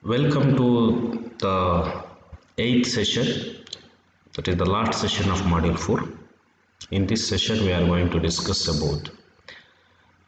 Welcome to the eighth session, that is the last session of module 4. In this session, we are going to discuss about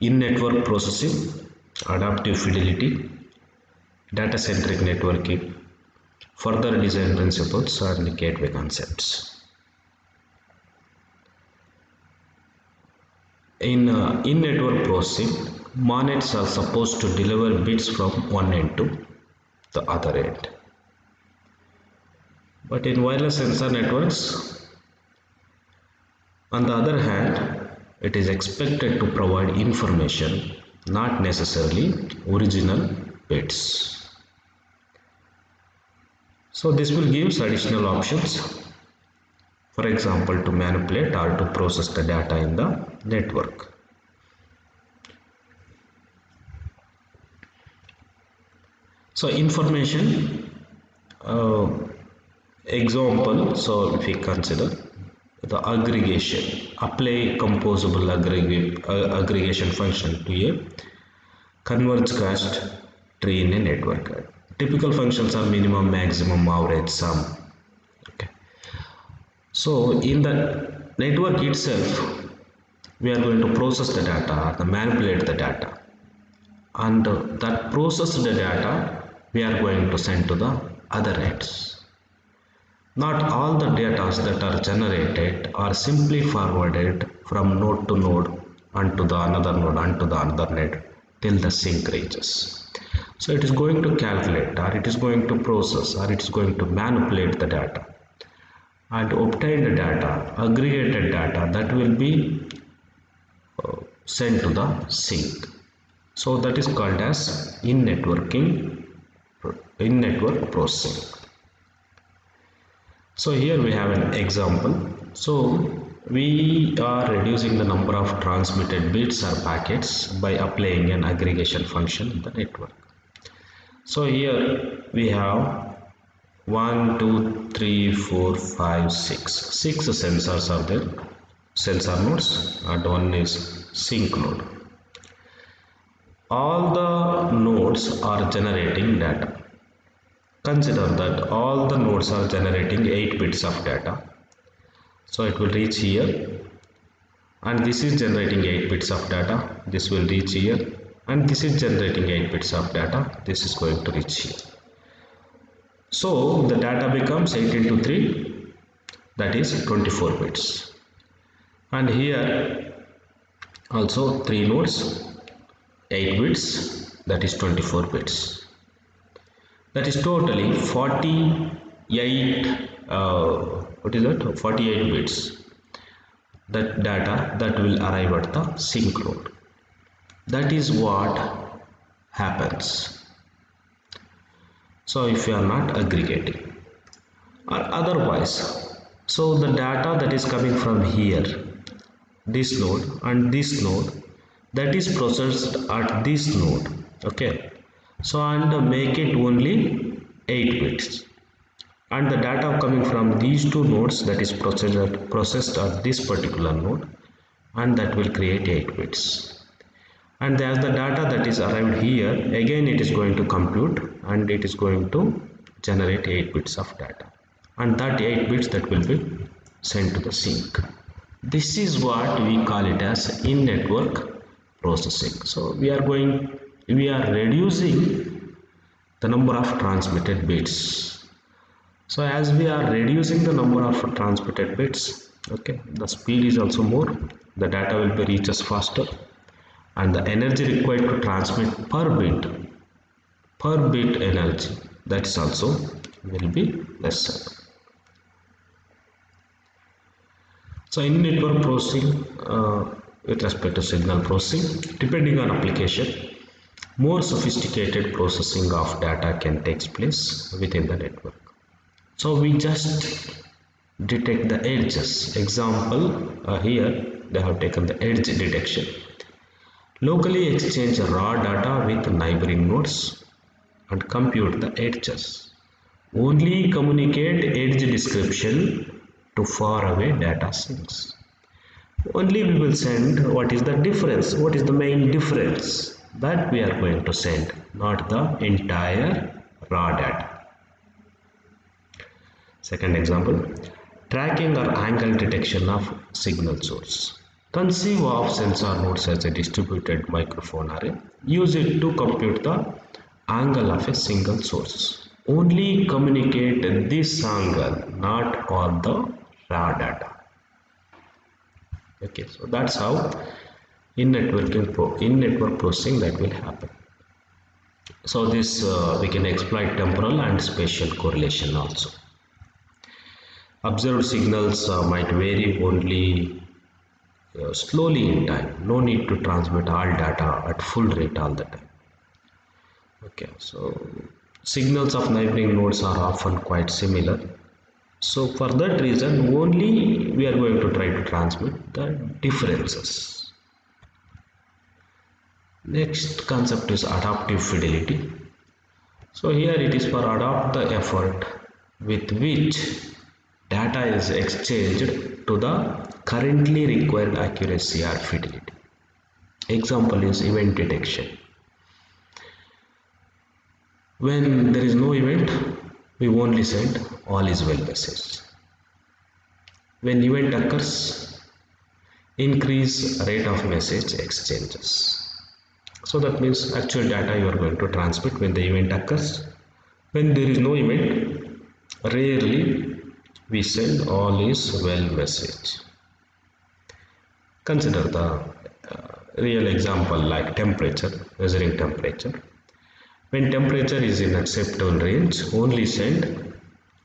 in-network processing, adaptive fidelity, data-centric networking, further design principles, and gateway concepts. In-network processing, monets are supposed to deliver bits from one end to the other end. But in wireless sensor networks, on the other hand, it is expected to provide information, not necessarily original bits. So this will give additional options, for example, to manipulate or to process the data in the network. So information example, so if we consider the aggregation, apply composable aggregation function to a converged cache tree in a network. Typical functions are minimum, maximum, average, sum. Okay. So in the network itself, we are going to process the data or manipulate the data, and that processed data we are going to send to the other ends. Not all the data that are generated are simply forwarded from node to node onto the another node onto the another node till the sink reaches. So it is going to calculate, or it is going to process, or it is going to manipulate the data and obtain the data, aggregated data, that will be sent to the sink. So that is called as in-network processing. So here we have an example. So we are reducing the number of transmitted bits or packets by applying an aggregation function in the network. So here we have 1, 2, 3, 4, 5, 6. 6 sensors are there, sensor nodes, and one is sink node. All the nodes are generating data. Consider that all the nodes are generating 8 bits of data. So it will reach here, and this is generating 8 bits of data. This will reach here, and this is generating 8 bits of data. This is going to reach here. So the data becomes 8 into 3, that is 24 bits. And here also 3 nodes, 8 bits, that is 24 bits. That is totally 48 48 bits, that data that will arrive at the sink node. That is what happens. So if you are not aggregating or otherwise, so the data that is coming from here, this node and this node, that is processed at this node. Okay. So and make it only 8 bits, and the data coming from these two nodes, that is processed at this particular node, and that will create 8 bits. And as the data that is arrived here, again it is going to compute, and it is going to generate 8 bits of data, and that 8 bits that will be sent to the sink. This is what we call it as in-network processing. So we are reducing the number of transmitted bits. So as we are reducing the number of transmitted bits, okay, the speed is also more, the data will be reaches faster, and the energy required to transmit per bit energy, that is also will be lesser. So in network processing, with respect to signal processing, depending on application, more sophisticated processing of data can take place within the network. So we just detect the edges. Example, here they have taken the edge detection. Locally exchange raw data with neighboring nodes and compute the edges. Only communicate edge description to faraway data sinks. Only we will send what is the difference, what is the main difference, that we are going to send, not the entire raw data. Second example, tracking or angle detection of signal source. Conceive of sensor nodes as a distributed microphone array. Use it to compute the angle of a single source. Only communicate this angle, not all the raw data. Okay, so that's how in network processing that will happen. So this we can exploit temporal and spatial correlation also. Observed signals might vary only slowly in time. No need to transmit all data at full rate all the time. Okay, so signals of neighboring nodes are often quite similar. So for that reason only we are going to try to transmit the differences. Next concept is adaptive fidelity. So here it is for adopt the effort with which data is exchanged to the currently required accuracy or fidelity. Example is event detection. When there is no event, we only send all is well message. When event occurs, increase rate of message exchanges. So that means actual data you are going to transmit when the event occurs. When there is no event, rarely we send all is well message. Consider the real example like temperature, measuring temperature. When temperature is in acceptable range, only send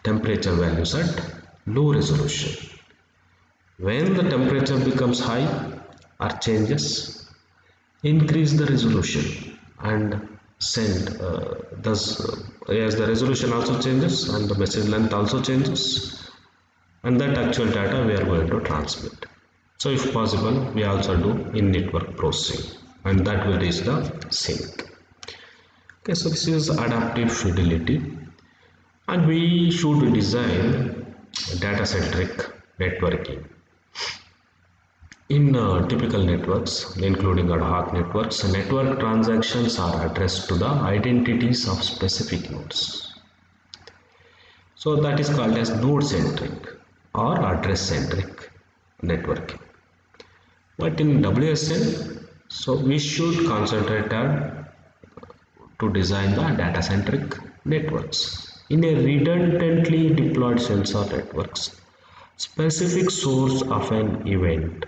temperature values at low resolution. When the temperature becomes high or changes, increase the resolution and send thus as the resolution also changes and the message length also changes, and that actual data we are going to transmit. So if possible we also do in network processing, and that will reach the sync. Okay, so this is adaptive fidelity, and we should design data centric networking. In typical networks, including ad hoc networks, network transactions are addressed to the identities of specific nodes. So that is called as node-centric or address-centric networking. But in WSN, so we should concentrate on to design the data-centric networks. In a redundantly deployed sensor networks, specific source of an event,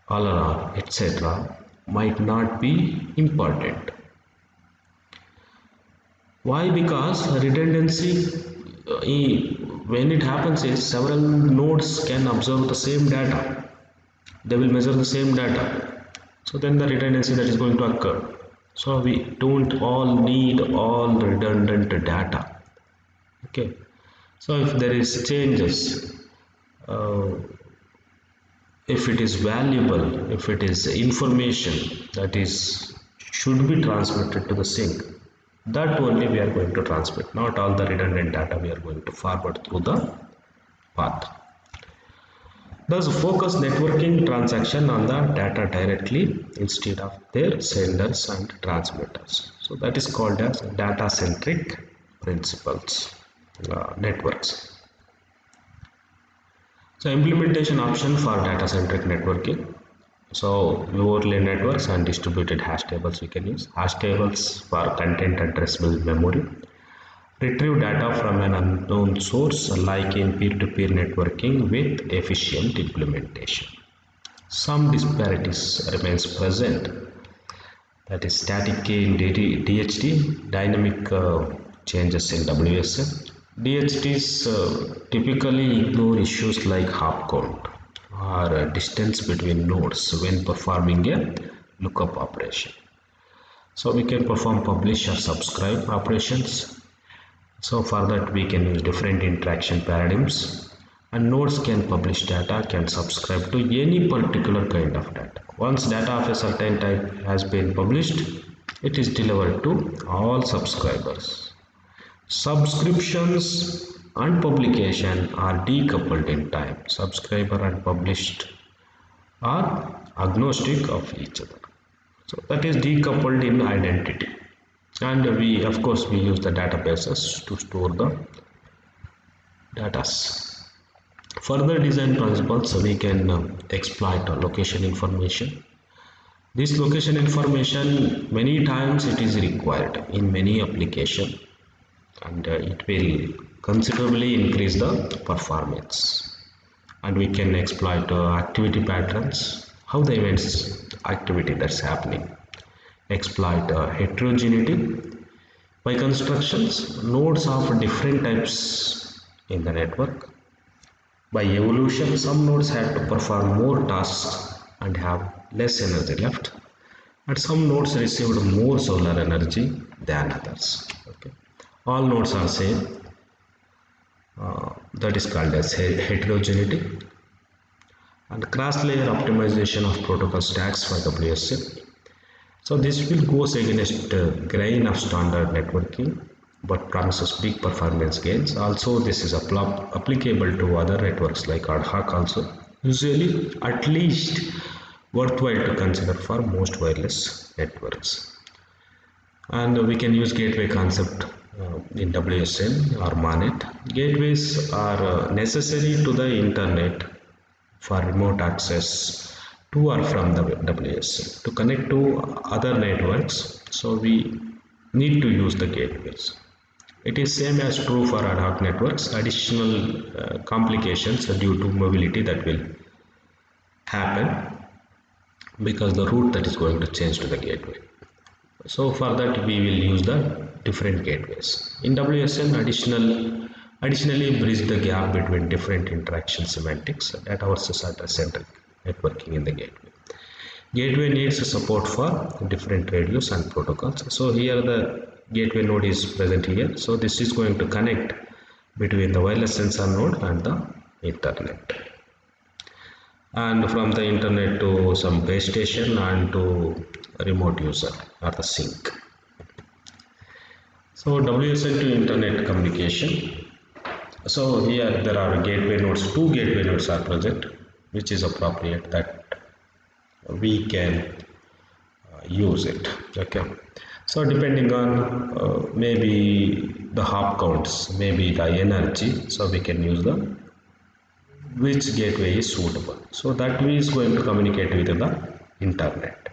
alarm, etc. might not be important. Why? Because redundancy, when it happens is several nodes can observe the same data. They will measure the same data. So then the redundancy that is going to occur. So we don't all need all redundant data. Okay. So if there is changes, if it is valuable, if it is information that is should be transmitted to the sync, that only we are going to transmit, not all the redundant data we are going to forward through the path. Thus focus networking transaction on the data directly instead of their senders and transmitters. So that is called as data centric principles networks. So implementation option for data centric networking. So overlay networks and distributed hash tables we can use. Hash tables for content addressable memory. Retrieve data from an unknown source like in peer-to-peer networking with efficient implementation. Some disparities remains present, that is static key in DHT, dynamic changes in WSN. DHTs typically ignore issues like hop count or distance between nodes when performing a lookup operation. So we can perform publish or subscribe operations. So for that we can use different interaction paradigms, and nodes can publish data, can subscribe to any particular kind of data. Once data of a certain type has been published, it is delivered to all subscribers. Subscriptions and publication are decoupled in time. Subscriber and published are agnostic of each other. So that is decoupled in identity. and we of course we use the databases to store the data. Further design principles, we can exploit location information. This location information many times it is required in many application, and it will considerably increase the performance. And we can exploit activity patterns, how the events activity that's happening. Exploit heterogeneity by constructions, nodes of different types in the network. By evolution, some nodes have to perform more tasks and have less energy left, and some nodes received more solar energy than others. Okay. All nodes are same. That is called as heterogeneity. And cross-layer optimization of protocol stacks for WSN. So this will goes against grain of standard networking, but promises big performance gains. Also, this is applicable to other networks like ad hoc also. Usually, at least worthwhile to consider for most wireless networks. And we can use gateway concept in WSN or MANET. Gateways are necessary to the internet for remote access to or from the WSN to connect to other networks. So we need to use the gateways. It is same as true for ad hoc networks. Additional complications due to mobility that will happen because the route that is going to change to the gateway. So for that we will use the different gateways. In WSN, additionally bridge the gap between different interaction semantics, data versus address-centric networking in the gateway. Gateway needs support for different radios and protocols. So here the gateway node is present here. So this is going to connect between the wireless sensor node and the internet. And from the internet to some base station and to remote user or the sink. So WSN to internet communication. So here there are gateway nodes, 2 gateway nodes are present, which is appropriate that we can use it. Okay. So depending on maybe the hop counts, maybe the energy, so we can use the which gateway is suitable. So that is going to communicate with the internet.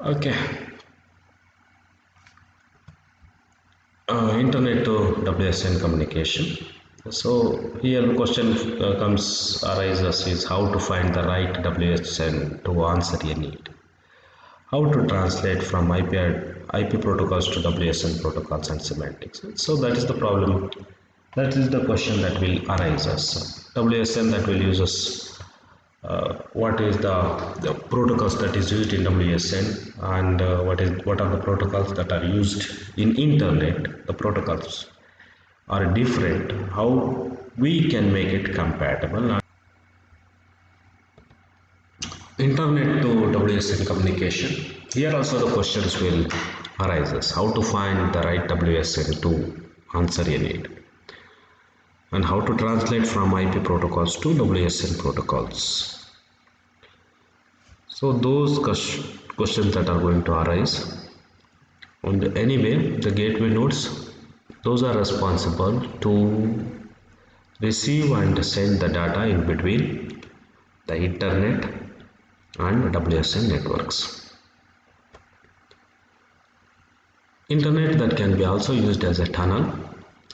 Okay. Internet to WSN communication. So here the question arises is how to find the right WSN to answer a need. How to translate from IP protocols to WSN protocols and semantics. So that is the problem. That is the question that will arise us. WSN that will use us. What is the protocols that is used in WSN, and what are the protocols that are used in internet. The protocols are different. How we can make it compatible. Internet to WSN communication. Here also the questions will arise. How to find the right WSN to answer a need, and how to translate from IP protocols to WSN protocols. So those questions that are going to arise. And anyway, the gateway nodes, those are responsible to receive and send the data in between the internet and WSN networks. Internet that can be also used as a tunnel,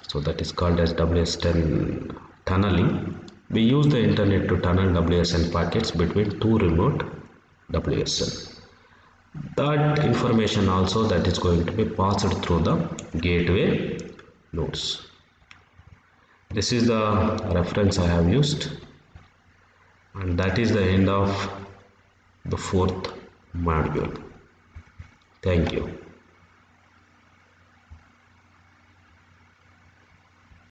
so that is called as WSN tunneling. We use the internet to tunnel WSN packets between 2 remote WSN. That information also that is going to be passed through the gateway nodes. This is the reference I have used, and that is the end of the 4th module. Thank you.